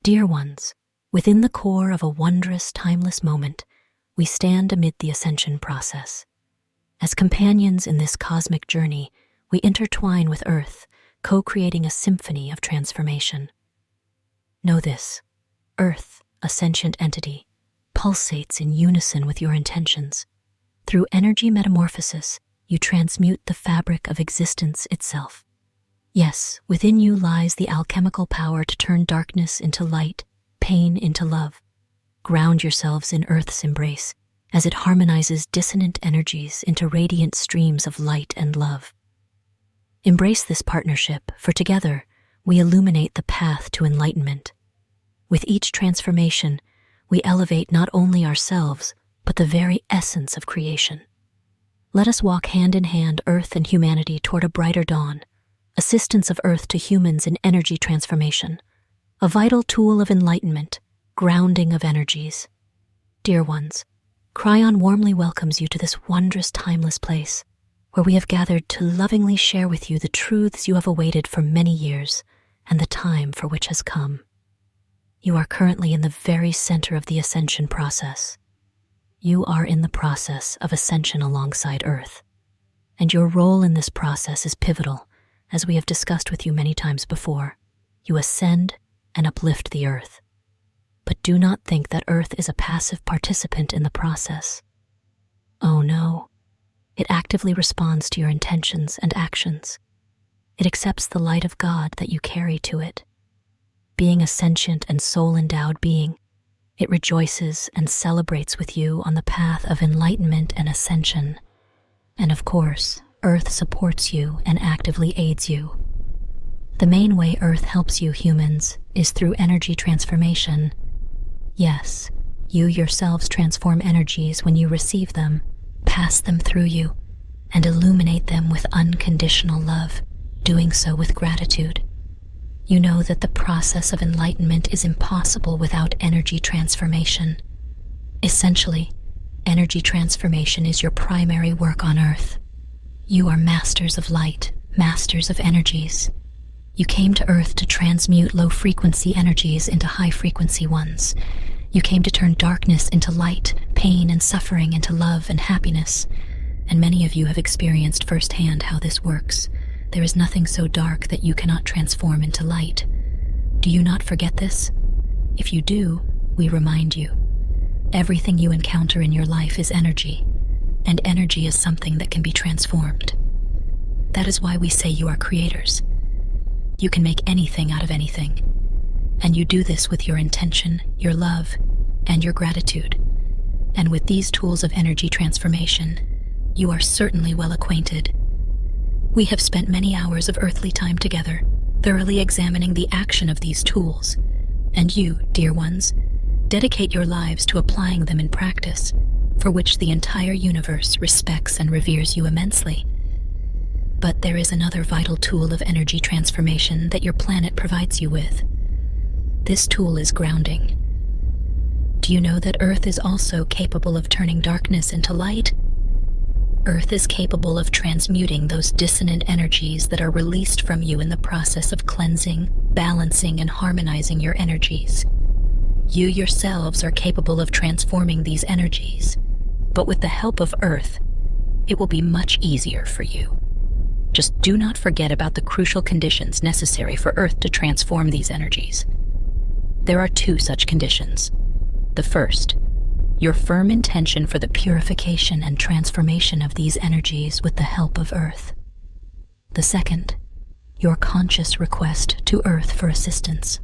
Dear ones, within the core of a wondrous, timeless moment, we stand amid the ascension process. As companions in this cosmic journey, we intertwine with Earth, co-creating a symphony of transformation. Know this: Earth, a sentient entity, pulsates in unison with your intentions. Through energy metamorphosis, you transmute the fabric of existence itself. Yes, within you lies the alchemical power to turn darkness into light, pain into love. Ground yourselves in Earth's embrace as it harmonizes dissonant energies into radiant streams of light and love. Embrace this partnership, for together we illuminate the path to enlightenment. With each transformation, we elevate not only ourselves, but the very essence of creation. Let us walk hand in hand, Earth and humanity, toward a brighter dawn. Assistance of Earth to humans in energy transformation, a vital tool of enlightenment, grounding of energies. Dear ones, Kryon warmly welcomes you to this wondrous, timeless place, where we have gathered to lovingly share with you the truths you have awaited for many years and the time for which has come. You are currently in the very center of the ascension process. You are in the process of ascension alongside Earth, and your role in this process is pivotal. As we have discussed with you many times before, you ascend and uplift the Earth. But do not think that Earth is a passive participant in the process. Oh no, it actively responds to your intentions and actions. It accepts the light of God that you carry to it. Being a sentient and soul-endowed being, it rejoices and celebrates with you on the path of enlightenment and ascension. And of course, Earth supports you and actively aids you. The main way Earth helps you humans is through energy transformation. Yes, you yourselves transform energies when you receive them, pass them through you, and illuminate them with unconditional love, doing so with gratitude. You know that the process of enlightenment is impossible without energy transformation. Essentially, energy transformation is your primary work on Earth. You are masters of light, masters of energies. You came to Earth to transmute low-frequency energies into high-frequency ones. You came to turn darkness into light, pain and suffering into love and happiness. And many of you have experienced firsthand how this works. There is nothing so dark that you cannot transform into light. Do you not forget this? If you do, we remind you. Everything you encounter in your life is energy. And energy is something that can be transformed. That is why we say you are creators. You can make anything out of anything. And you do this with your intention, your love, and your gratitude. And with these tools of energy transformation, you are certainly well acquainted. We have spent many hours of earthly time together, thoroughly examining the action of these tools. And you, dear ones, dedicate your lives to applying them in practice, for which the entire universe respects and reveres you immensely. But there is another vital tool of energy transformation that your planet provides you with. This tool is grounding. Do you know that Earth is also capable of turning darkness into light? Earth is capable of transmuting those dissonant energies that are released from you in the process of cleansing, balancing, and harmonizing your energies. You yourselves are capable of transforming these energies, but with the help of Earth, it will be much easier for you. Just do not forget about the crucial conditions necessary for Earth to transform these energies. There are 2 such conditions. The first, your firm intention for the purification and transformation of these energies with the help of Earth. The second, your conscious request to Earth for assistance.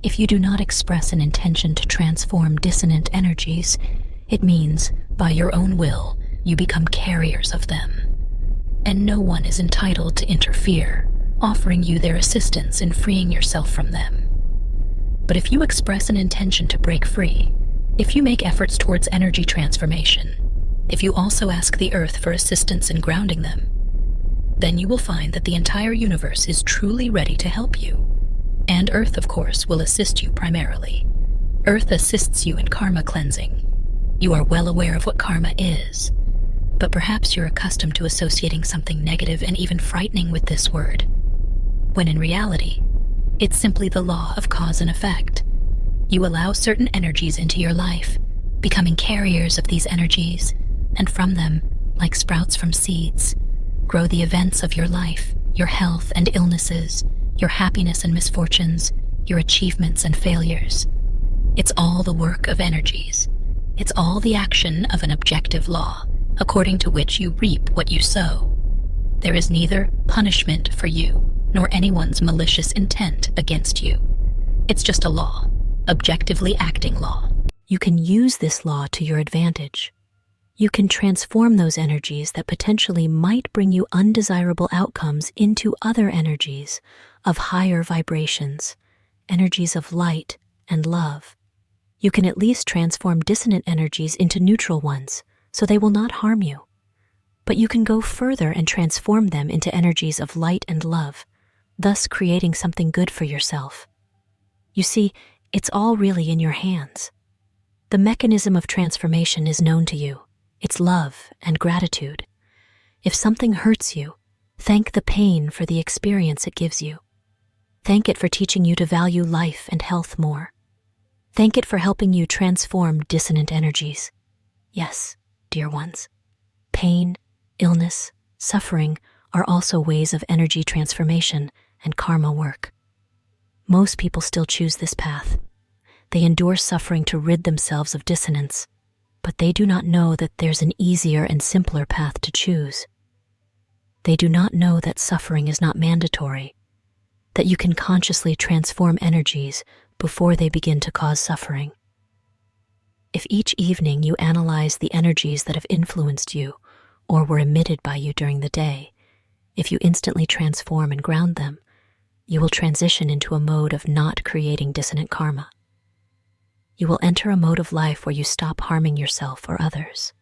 If you do not express an intention to transform dissonant energies, it means, by your own will, you become carriers of them. And no one is entitled to interfere, offering you their assistance in freeing yourself from them. But if you express an intention to break free, if you make efforts towards energy transformation, if you also ask the Earth for assistance in grounding them, then you will find that the entire universe is truly ready to help you. And Earth, of course, will assist you primarily. Earth assists you in karma cleansing. You are well aware of what karma is, but perhaps you're accustomed to associating something negative and even frightening with this word, when in reality, It's simply the law of cause and effect. You allow certain energies into your life, becoming carriers of these energies, and from them, like sprouts from seeds, grow the events of your life, your health and illnesses, your happiness and misfortunes, your achievements and failures. It's all the work of energies. It's all the action of an objective law, according to which you reap what you sow. There is neither punishment for you, nor anyone's malicious intent against you. It's just a law, objectively acting law. You can use this law to your advantage. You can transform those energies that potentially might bring you undesirable outcomes into other energies of higher vibrations, energies of light and love. You can at least transform dissonant energies into neutral ones, so they will not harm you. But you can go further and transform them into energies of light and love, thus creating something good for yourself. You see, it's all really in your hands. The mechanism of transformation is known to you. It's love and gratitude. If something hurts you, thank the pain for the experience it gives you. Thank it for teaching you to value life and health more. Thank it for helping you transform dissonant energies. Yes, dear ones, pain, illness, suffering are also ways of energy transformation and karma work. Most people still choose this path. They endure suffering to rid themselves of dissonance, but they do not know that there's an easier and simpler path to choose. They do not know that suffering is not mandatory, that you can consciously transform energies before they begin to cause suffering. If each evening you analyze the energies that have influenced you or were emitted by you during the day, if you instantly transform and ground them, you will transition into a mode of not creating dissonant karma. You will enter a mode of life where you stop harming yourself or others.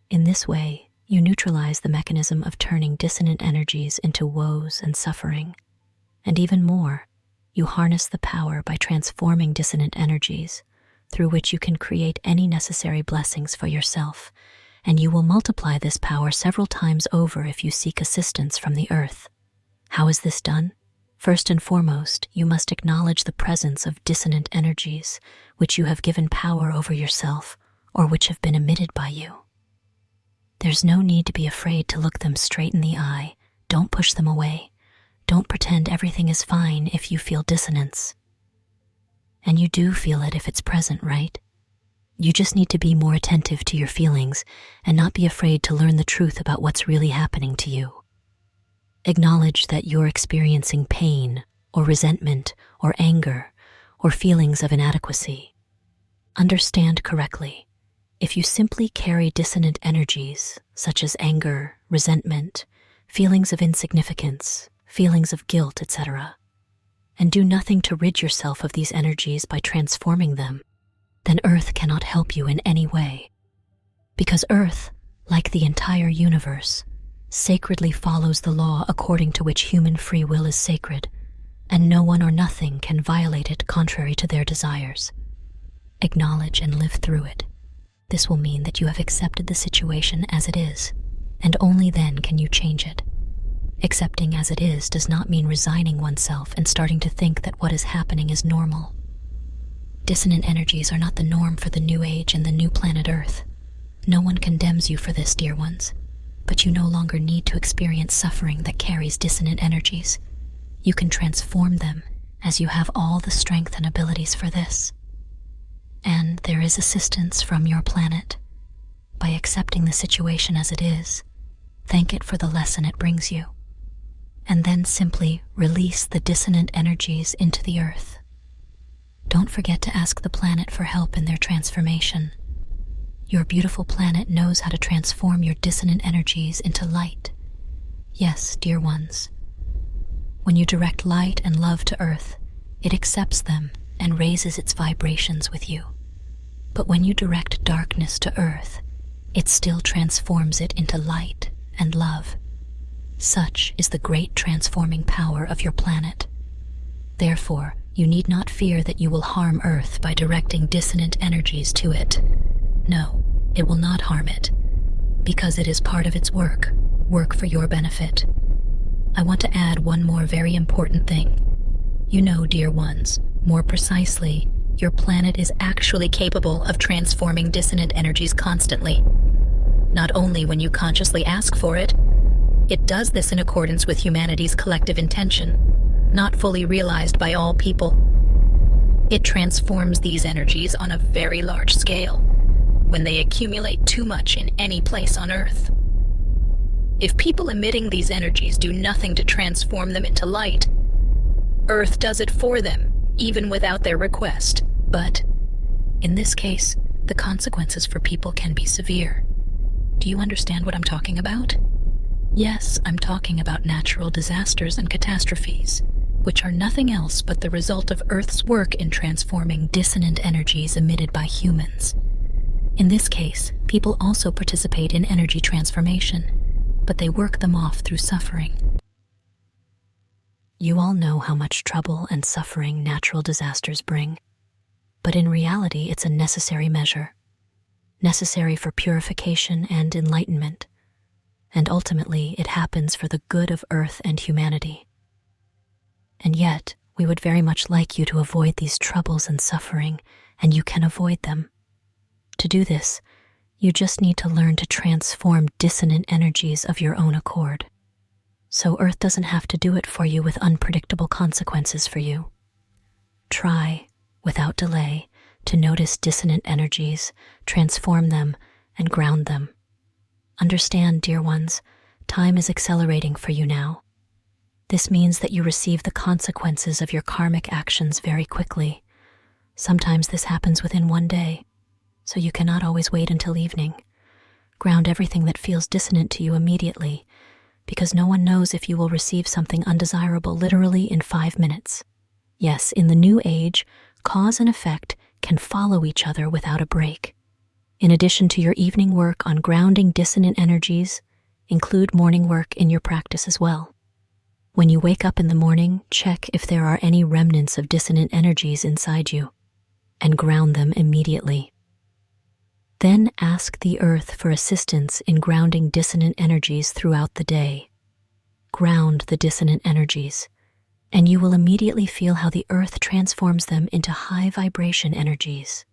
In this way, you neutralize the mechanism of turning dissonant energies into woes and suffering. And even more, you harness the power by transforming dissonant energies, through which you can create any necessary blessings for yourself, and you will multiply this power several times over if you seek assistance from the earth. How is this done? First and foremost, you must acknowledge the presence of dissonant energies, which you have given power over yourself, or which have been emitted by you. There's no need to be afraid to look them straight in the eye. Don't push them away. Don't pretend everything is fine if you feel dissonance. And you do feel it if it's present, right? You just need to be more attentive to your feelings and not be afraid to learn the truth about what's really happening to you. Acknowledge that you're experiencing pain or resentment or anger or feelings of inadequacy. Understand correctly. If you simply carry dissonant energies such as anger, resentment, feelings of insignificance, feelings of guilt, etc., and do nothing to rid yourself of these energies by transforming them, then Earth cannot help you in any way. Because Earth, like the entire universe, sacredly follows the law according to which human free will is sacred, and no one or nothing can violate it contrary to their desires. Acknowledge and live through it. This will mean that you have accepted the situation as it is, and only then can you change it. Accepting as it is does not mean resigning oneself and starting to think that what is happening is normal. Dissonant energies are not the norm for the new age and the new planet Earth. No one condemns you for this, dear ones. But you no longer need to experience suffering that carries dissonant energies. You can transform them as you have all the strength and abilities for this. And there is assistance from your planet. By accepting the situation as it is, thank it for the lesson it brings you. And then simply release the dissonant energies into the earth. Don't forget to ask the planet for help in their transformation. Your beautiful planet knows how to transform your dissonant energies into light. Yes, dear ones. When you direct light and love to Earth, it accepts them and raises its vibrations with you. But when you direct darkness to Earth, it still transforms it into light and love. Such is the great transforming power of your planet. Therefore, you need not fear that you will harm Earth by directing dissonant energies to it. No, it will not harm it, because it is part of its work for your benefit. I want to add one more very important thing. You know, dear ones, more precisely, your planet is actually capable of transforming dissonant energies constantly. Not only when you consciously ask for it, it does this in accordance with humanity's collective intention, not fully realized by all people. It transforms these energies on a very large scale, when they accumulate too much in any place on Earth. If people emitting these energies do nothing to transform them into light, Earth does it for them, even without their request. But, in this case, the consequences for people can be severe. Do you understand what I'm talking about? Yes, I'm talking about natural disasters and catastrophes, which are nothing else but the result of Earth's work in transforming dissonant energies emitted by humans. In this case, people also participate in energy transformation, but they work them off through suffering. You all know how much trouble and suffering natural disasters bring, but in reality it's a necessary measure, necessary for purification and enlightenment, and ultimately it happens for the good of Earth and humanity. And yet, we would very much like you to avoid these troubles and suffering, and you can avoid them. To do this, you just need to learn to transform dissonant energies of your own accord. So Earth doesn't have to do it for you with unpredictable consequences for you. Try, without delay, to notice dissonant energies, transform them, and ground them. Understand, dear ones, time is accelerating for you now. This means that you receive the consequences of your karmic actions very quickly. Sometimes this happens within one day, so you cannot always wait until evening. Ground everything that feels dissonant to you immediately, because no one knows if you will receive something undesirable literally in 5 minutes. Yes, in the new age, cause and effect can follow each other without a break. In addition to your evening work on grounding dissonant energies, include morning work in your practice as well. When you wake up in the morning, check if there are any remnants of dissonant energies inside you, and ground them immediately. Then ask the Earth for assistance in grounding dissonant energies throughout the day. Ground the dissonant energies, and you will immediately feel how the Earth transforms them into high vibration energies.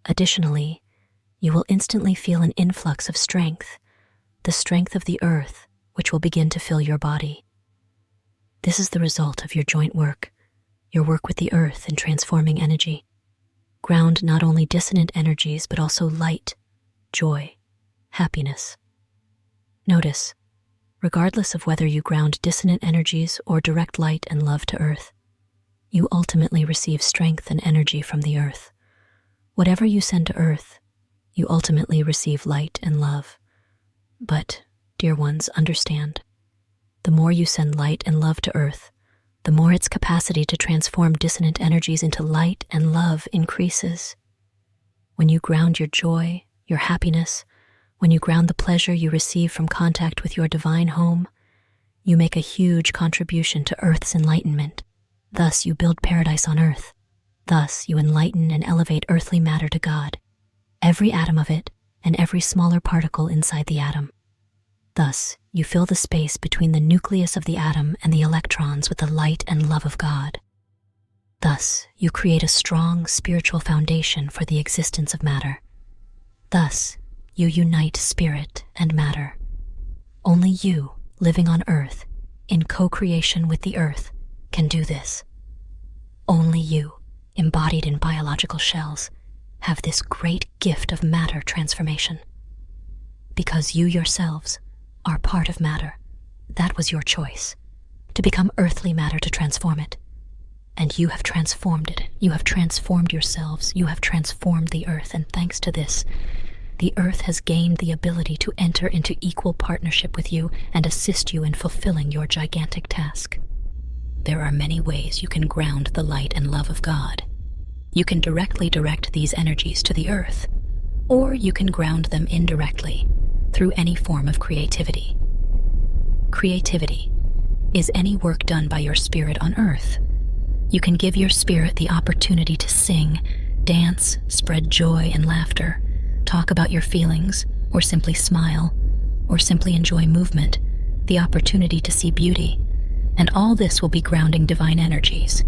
Additionally, you will instantly feel an influx of strength, the strength of the Earth, which will begin to fill your body. This is the result of your joint work, your work with the Earth in transforming energy. Ground not only dissonant energies, but also light, joy, happiness. Notice, regardless of whether you ground dissonant energies or direct light and love to Earth, you ultimately receive strength and energy from the Earth. Whatever you send to Earth, you ultimately receive light and love. But, dear ones, understand, the more you send light and love to Earth, the more its capacity to transform dissonant energies into light and love increases. When you ground your joy, your happiness, when you ground the pleasure you receive from contact with your divine home, you make a huge contribution to Earth's enlightenment. Thus you build paradise on Earth. Thus you enlighten and elevate earthly matter to God, every atom of it and every smaller particle inside the atom. Thus, you fill the space between the nucleus of the atom and the electrons with the light and love of God. Thus, you create a strong spiritual foundation for the existence of matter. Thus, you unite spirit and matter. Only you, living on Earth, in co-creation with the Earth, can do this. Only you, embodied in biological shells, have this great gift of matter transformation. Because you yourselves are part of matter. That was your choice, to become earthly matter to transform it. And you have transformed it. You have transformed yourselves. You have transformed the Earth, and thanks to this, the Earth has gained the ability to enter into equal partnership with you and assist you in fulfilling your gigantic task. There are many ways you can ground the light and love of God. You can directly direct these energies to the Earth, or you can ground them indirectly through any form of creativity. Creativity is any work done by your spirit on Earth. You can give your spirit the opportunity to sing, dance, spread joy and laughter, talk about your feelings, or simply smile, or simply enjoy movement, the opportunity to see beauty. And all this will be grounding divine energies.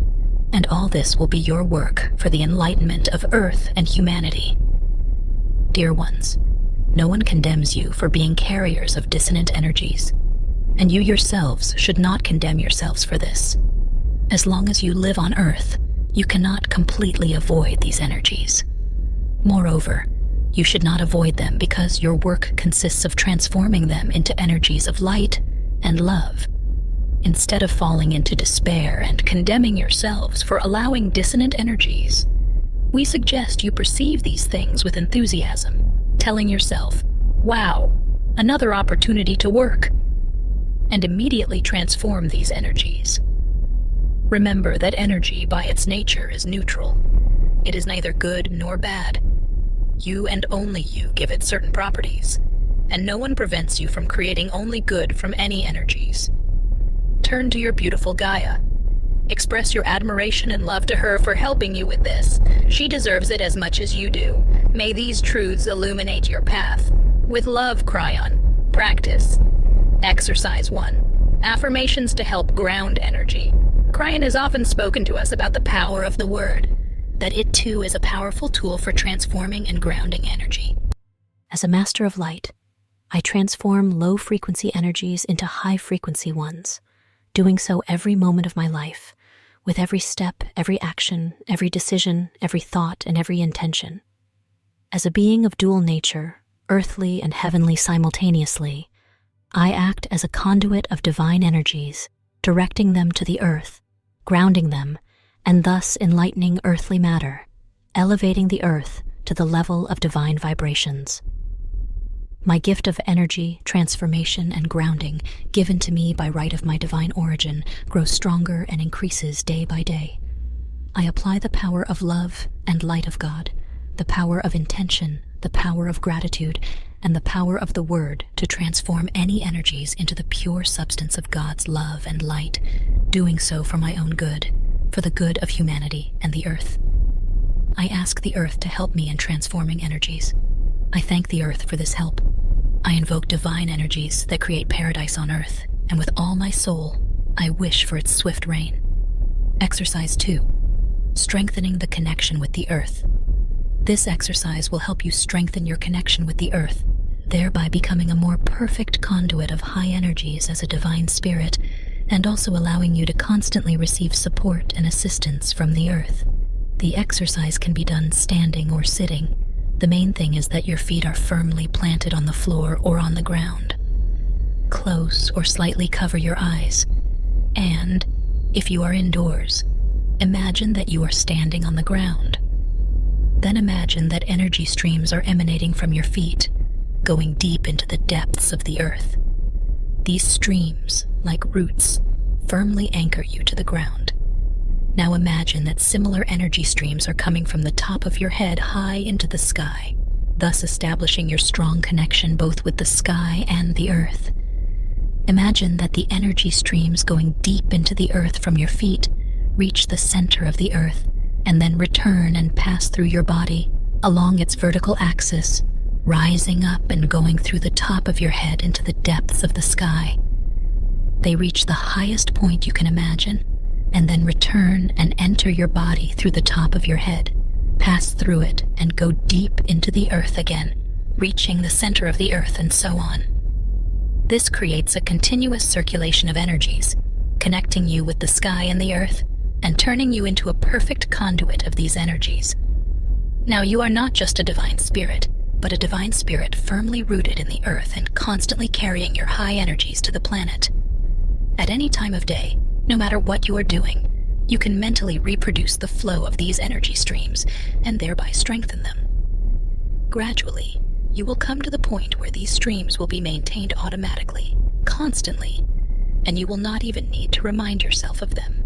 And all this will be your work for the enlightenment of Earth and humanity. Dear ones, no one condemns you for being carriers of dissonant energies, and you yourselves should not condemn yourselves for this. As long as you live on Earth, you cannot completely avoid these energies. Moreover, you should not avoid them because your work consists of transforming them into energies of light and love. Instead of falling into despair and condemning yourselves for allowing dissonant energies, we suggest you perceive these things with enthusiasm, telling yourself, "Wow, another opportunity to work," and immediately transform these energies. Remember that energy by its nature is neutral. It is neither good nor bad. You and only you give it certain properties, and no one prevents you from creating only good from any energies. Turn to your beautiful Gaia. Express your admiration and love to her for helping you with this. She deserves it as much as you do. May these truths illuminate your path. With love, Kryon. Practice. Exercise 1. Affirmations to help ground energy. Kryon has often spoken to us about the power of the word, that it too is a powerful tool for transforming and grounding energy. As a master of light, I transform low-frequency energies into high-frequency ones, doing so every moment of my life, with every step, every action, every decision, every thought, and every intention. As a being of dual nature, earthly and heavenly simultaneously, I act as a conduit of divine energies, directing them to the earth, grounding them, and thus enlightening earthly matter, elevating the earth to the level of divine vibrations. My gift of energy, transformation, and grounding, given to me by right of my divine origin, grows stronger and increases day by day. I apply the power of love and light of God, the power of intention, the power of gratitude, and the power of the word to transform any energies into the pure substance of God's love and light, doing so for my own good, for the good of humanity and the earth. I ask the earth to help me in transforming energies. I thank the earth for this help. I invoke divine energies that create paradise on earth, and with all my soul, I wish for its swift reign. Exercise 2. Strengthening the connection with the earth. This exercise will help you strengthen your connection with the earth, thereby becoming a more perfect conduit of high energies as a divine spirit, and also allowing you to constantly receive support and assistance from the earth. The exercise can be done standing or sitting. The main thing is that your feet are firmly planted on the floor or on the ground. Close or slightly cover your eyes. And, if you are indoors, imagine that you are standing on the ground. Then imagine that energy streams are emanating from your feet, going deep into the depths of the earth. These streams, like roots, firmly anchor you to the ground. Now imagine that similar energy streams are coming from the top of your head high into the sky, thus establishing your strong connection both with the sky and the earth. Imagine that the energy streams going deep into the earth from your feet reach the center of the earth and then return and pass through your body along its vertical axis, rising up and going through the top of your head into the depths of the sky. They reach the highest point you can imagine, and then return and enter your body through the top of your head, pass through it, and go deep into the earth again, reaching the center of the earth, and so on. This creates a continuous circulation of energies, connecting you with the sky and the earth, and turning you into a perfect conduit of these energies. Now, you are not just a divine spirit, but a divine spirit firmly rooted in the earth and constantly carrying your high energies to the planet. At any time of day, no matter what you are doing, you can mentally reproduce the flow of these energy streams and thereby strengthen them. Gradually, you will come to the point where these streams will be maintained automatically, constantly, and you will not even need to remind yourself of them.